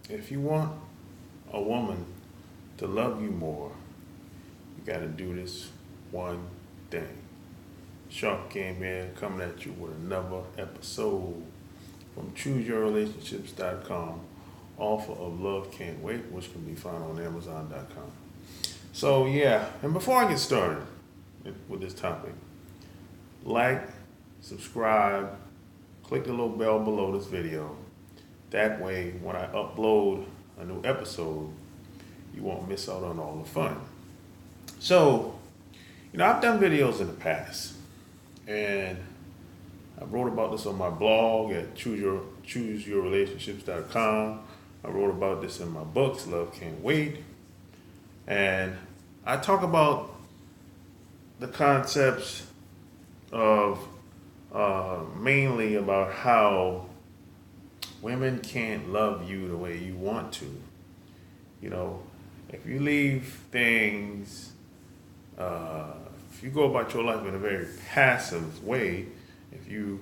If you want a woman to love you more, you got to do this one thing. Shark came here coming at you with another episode from ChooseYourRelationships.com, offer of Love Can't Wait, which can be found on Amazon.com. So yeah, and before I get started with this topic, like, subscribe, click the little bell below this video. That way, when I upload a new episode, you won't miss out on all the fun. So, I've done videos in the past, and I wrote about this on my blog at ChooseYourRelationships.com. I wrote about this in my books, Love Can't Wait. And I talk about the concepts of mainly about how women can't love you the way you want to. If you leave things, if you go about your life in a very passive way, if you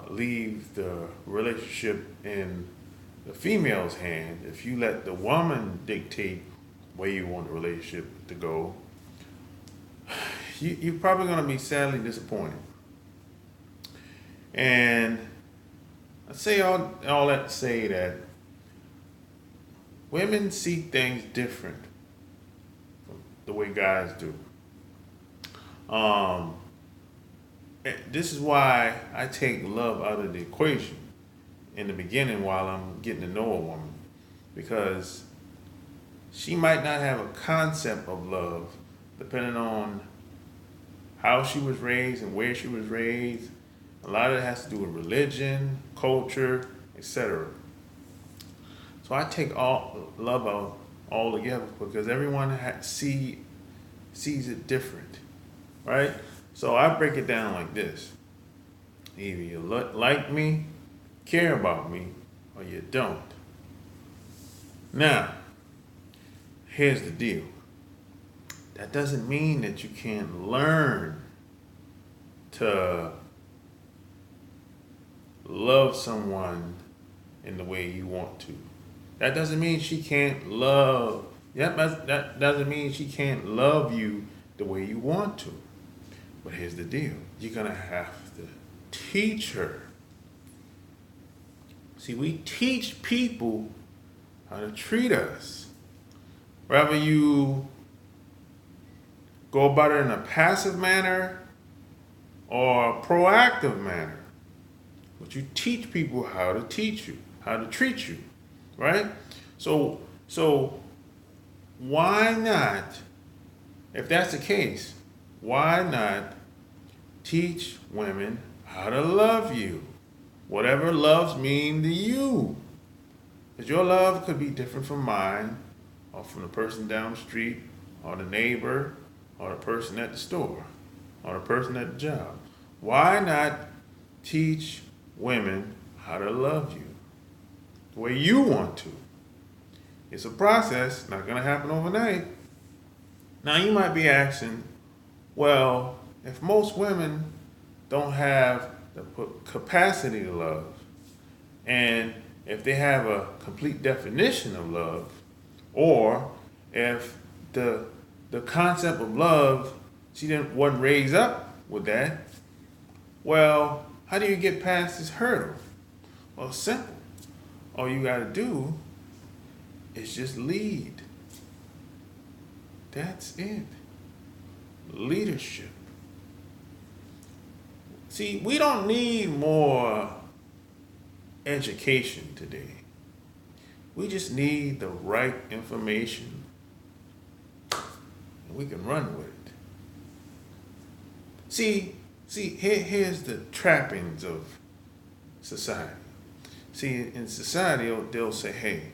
leave the relationship in the female's hand, if you let the woman dictate where you want the relationship to go, you're probably going to be sadly disappointed. And I say all that to say that women see things different from the way guys do. This is why I take love out of the equation in the beginning while I'm getting to know a woman, because she might not have a concept of love depending on how she was raised and where she was raised. A lot of it has to do with religion, culture, etc. So I take all love out altogether because everyone sees it different, right? So I break it down like this. Either you like me, care about me, or you don't. Now, here's the deal. That doesn't mean that you can't learn to love someone in the way you want to. That doesn't mean she can't love. That doesn't mean she can't love you the way you want to. But here's the deal. You're going to have to teach her. See, we teach people how to treat us. Whether you go about it in a passive manner or a proactive manner. But you teach people how to teach you, how to treat you, right? So why not, if that's the case, why not teach women how to love you? Whatever loves mean to you. Because your love could be different from mine, or from the person down the street, or the neighbor, or the person at the store, or the person at the job. Why not teach women how to love you the way you want to? It's a process, not going to happen overnight. Now you might be asking, well, if most women don't have the capacity to love, and if they have a complete definition of love, or if the concept of love, wasn't raised up with that, well, how do you get past this hurdle? Well, it's simple. All you got to do is just lead. That's it. Leadership. See, we don't need more education today. We just need the right information, and we can run with it. See, here's the trappings of society. See, in society, they'll say, hey,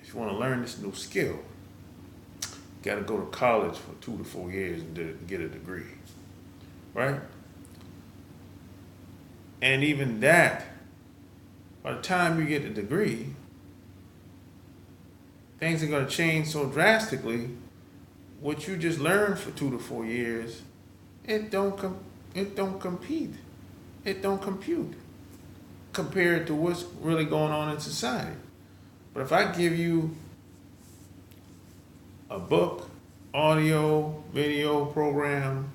if you want to learn this new skill, you got to go to college for 2 to 4 years and get a degree, right? And even that, by the time you get the degree, things are going to change so drastically. What you just learned for 2 to 4 years, it don't compete. It don't compute compared to what's really going on in society. But if I give you a book, audio, video program,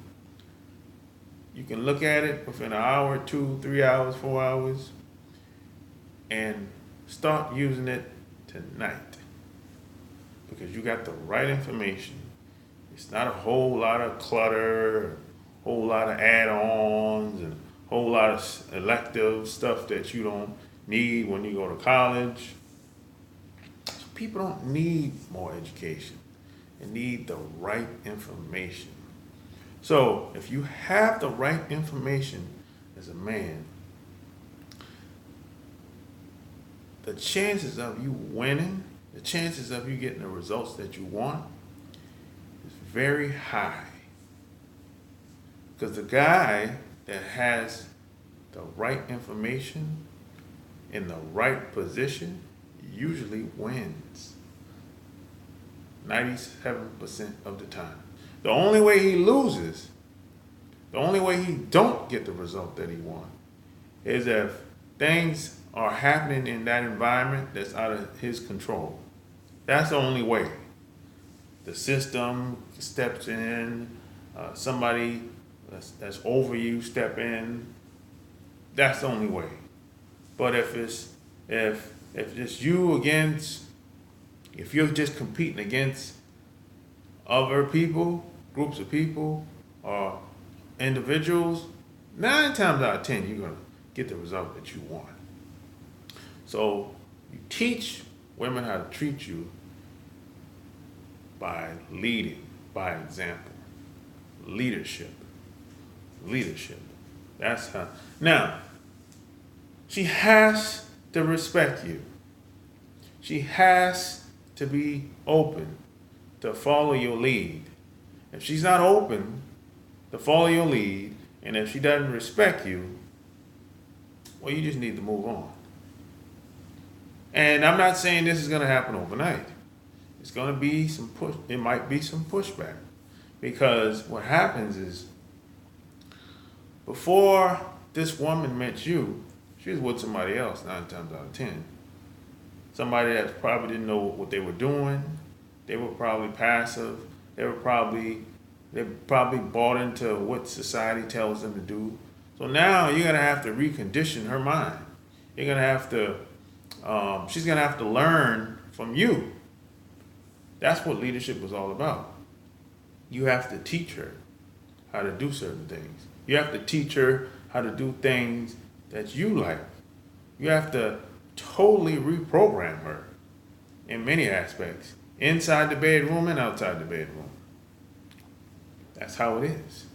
you can look at it within an hour, 2, 3 hours, 4 hours, and start using it tonight. Because you got the right information. It's not a whole lot of clutter, a whole lot of add-ons, and a whole lot of elective stuff that you don't need when you go to college. So people don't need more education. They need the right information. So if you have the right information as a man, the chances of you winning, the chances of you getting the results that you want is very high. Because the guy that has the right information in the right position usually wins 97% of the time. The only way he loses, the only way he don't get the result that he wants, is if things are happening in that environment that's out of his control. That's the only way. The system steps in, somebody that's over you step in. That's the only way. But if it's you against, if you're just competing against other people, groups of people, or individuals, 9 times out of 10, you're going to get the result that you want. So you teach women how to treat you by leading, by example. Leadership. That's how. Now, she has to respect you. She has to be open to follow your lead. If she's not open to follow your lead, and if she doesn't respect you, well, you just need to move on. And I'm not saying this is going to happen overnight. It's going to be some push. It might be some pushback, because what happens is, before this woman met you, she was with somebody else 9 times out of 10. Somebody that probably didn't know what they were doing. They were probably passive. They probably bought into what society tells them to do. So now you're gonna have to recondition her mind. You're gonna have to. She's gonna have to learn from you. That's what leadership was all about. You have to teach her how to do certain things. You have to teach her how to do things that you like. You have to totally reprogram her in many aspects, inside the bedroom and outside the bedroom. That's how it is.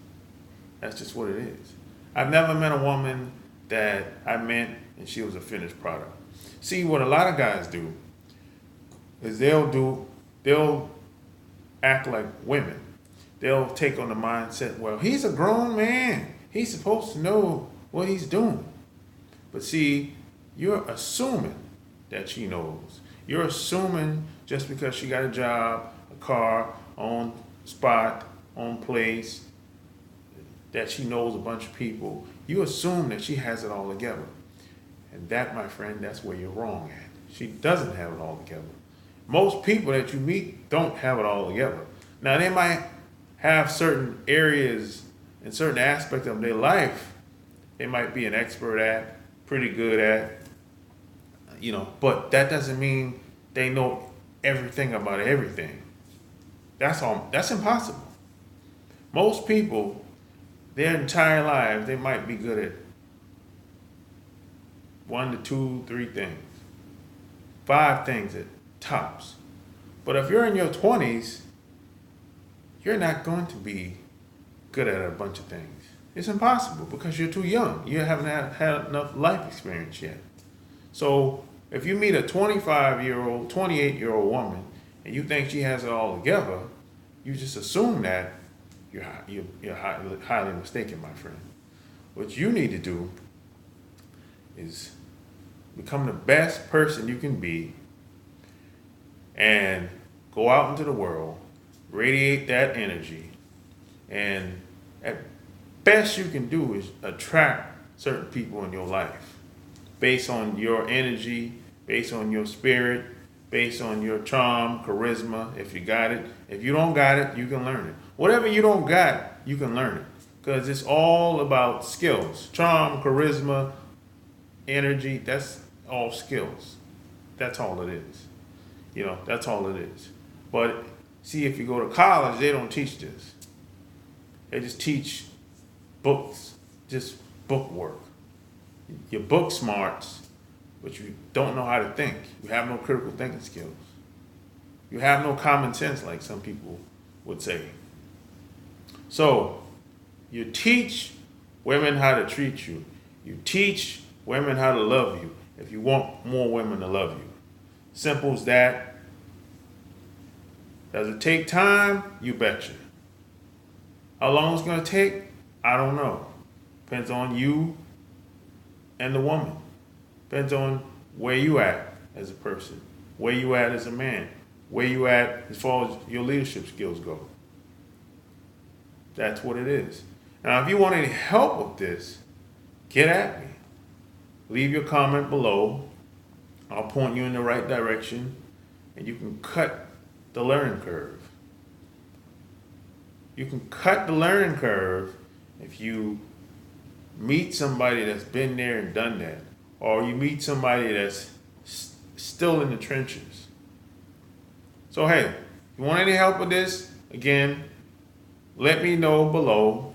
That's just what it is. I've never met a woman that I met and she was a finished product. See, what a lot of guys do is they'll act like women. They'll take on the mindset, well, he's a grown man. He's supposed to know what he's doing. But see, you're assuming that she knows. You're assuming just because she got a job, a car, on spot, on place, that she knows a bunch of people. You assume that she has it all together. And that, my friend, that's where you're wrong at. She doesn't have it all together. Most people that you meet don't have it all together. Now, they might have certain areas and certain aspects of their life they might be an expert at, pretty good at, but that doesn't mean they know everything about everything. That's impossible. Most people, their entire lives, they might be good at 1 to 2, 3 things, 5 things at tops. But if you're in your 20s, you're not going to be good at a bunch of things. It's impossible because you're too young. You haven't had enough life experience yet. So if you meet a 25-year-old, 28-year-old woman and you think she has it all together, you just assume that you're highly mistaken, my friend. What you need to do is become the best person you can be and go out into the world, radiate that energy, and at best you can do is attract certain people in your life based on your energy, based on your spirit, based on your charm, charisma, if you got it. If you don't got it, you can learn it. Whatever you don't got, you can learn it. Because it's all about skills. Charm, charisma, energy, that's all skills. That's all it is. That's all it is. But see, if you go to college, they don't teach this. They just teach books, just book work. You're book smarts, but you don't know how to think. You have no critical thinking skills. You have no common sense, like some people would say. So, you teach women how to treat you. You teach women how to love you if you want more women to love you. Simple as that. Does it take time? You betcha. How long it's going to take? I don't know. Depends on you and the woman. Depends on where you at as a person, where you at as a man, where you at as far as your leadership skills go. That's what it is. Now, if you want any help with this, get at me. Leave your comment below. I'll point you in the right direction, and you can cut the learning curve. You can cut the learning curve if you meet somebody that's been there and done that, or you meet somebody that's still in the trenches. So hey, if you want any help with this, again, let me know below.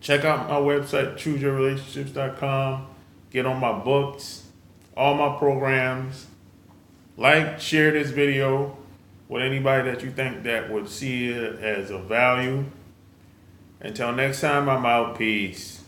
Check out my website, chooseyourrelationships.com. Get on my books, all my programs. Like, share this video with anybody that you think that would see it as of value. Until next time, I'm out. Peace.